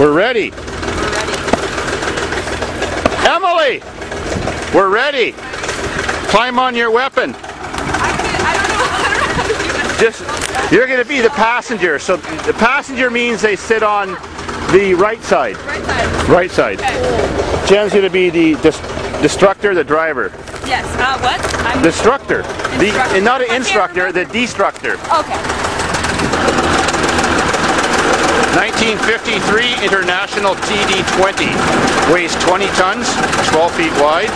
We're ready. Emily, we're ready. Climb on your weapon. I don't know how to do that. Just, you're going to be the passenger. So the passenger means they sit on the right side. Right side. Right side. Okay. Jen's going to be the destructor, the driver. Yes. What? I'm Destructor. Instructor. Not an instructor, the destructor. Okay. 1953 International TD-20. Weighs 20 tons, 12 feet wide.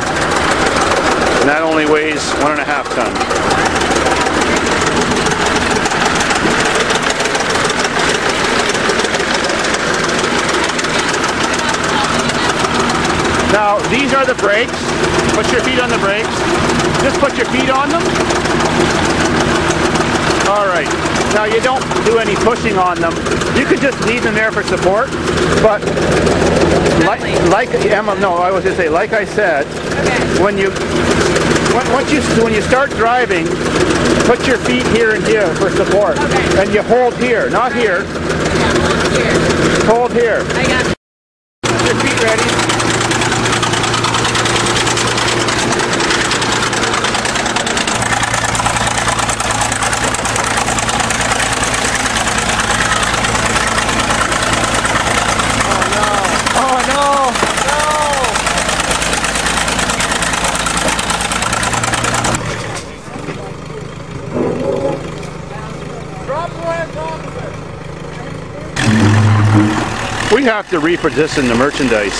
And that only weighs 1.5 tons. Now, these are the brakes. Put your feet on the brakes. Just put your feet on them. All right. Now, you don't do any pushing on them. You can just leave them there for support. But like Emma, no, I was going to say, like I said, Okay. when you start driving, put your feet here and here for support. Okay. And you hold here, not here. Yeah, hold Hold here. here. I got you. Put your feet ready. We have to reposition the merchandise.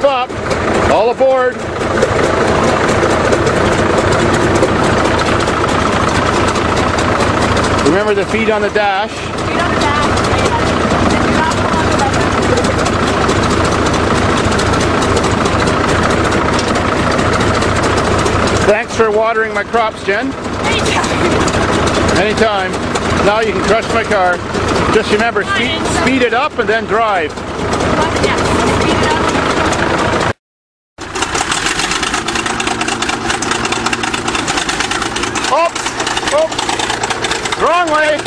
Up, all aboard. Remember the feet on the dash. Feet on the dash. Thanks for watering my crops, Jen. Anytime. Now you can crush my car. Just remember, speed it up and then drive. Oops! Wrong way!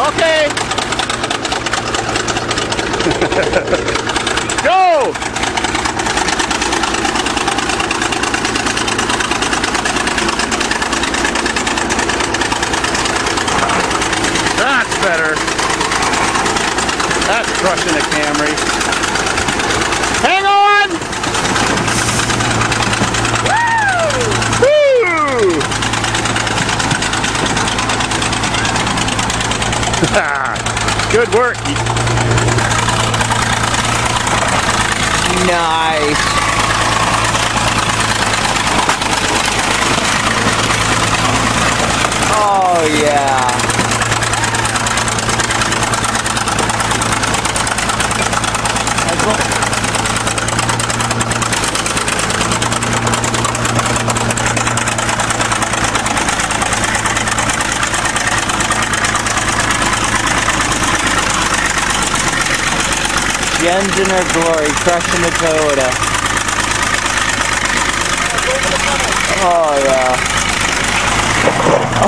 Okay! Go! That's better. That's crushing a Camry. Hang on! Woo! Good work. Nice. Oh yeah. Jen's in her glory, crushing the Toyota. Oh yeah.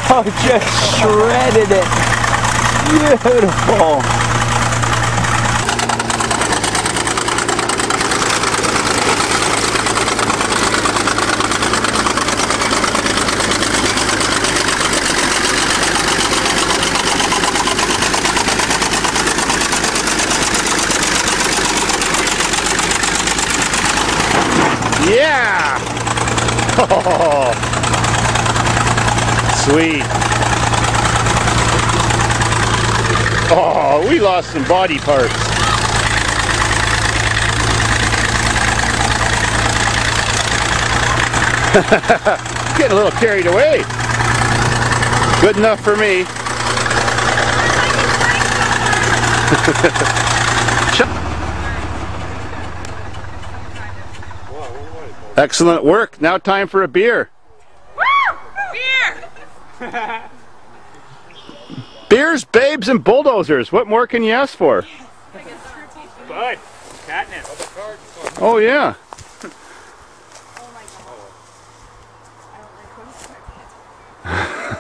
Oh, just shredded it. Beautiful. Yeah! Oh, sweet. Oh, we lost some body parts. Getting a little carried away. Good enough for me. Excellent work. Now time for a beer. Beer! Beers, babes, and bulldozers. What more can you ask for? Bud, catnip. Oh yeah.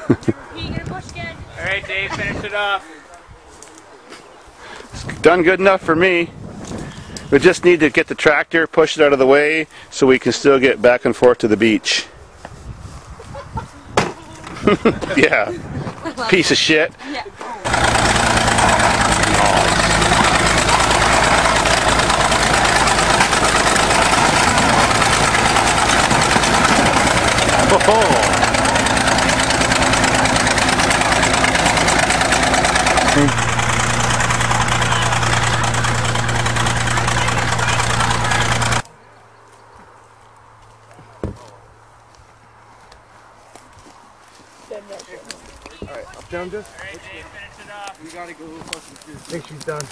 All right, Dave, finish it off. Done good enough for me. We just need to get the tractor, push it out of the way, so we can still get back and forth to the beach. Yeah. Piece of shit. Yeah. Oh. Alright, up down just. Alright, Dave, finish it off. You gotta go a little closer to I think she's done.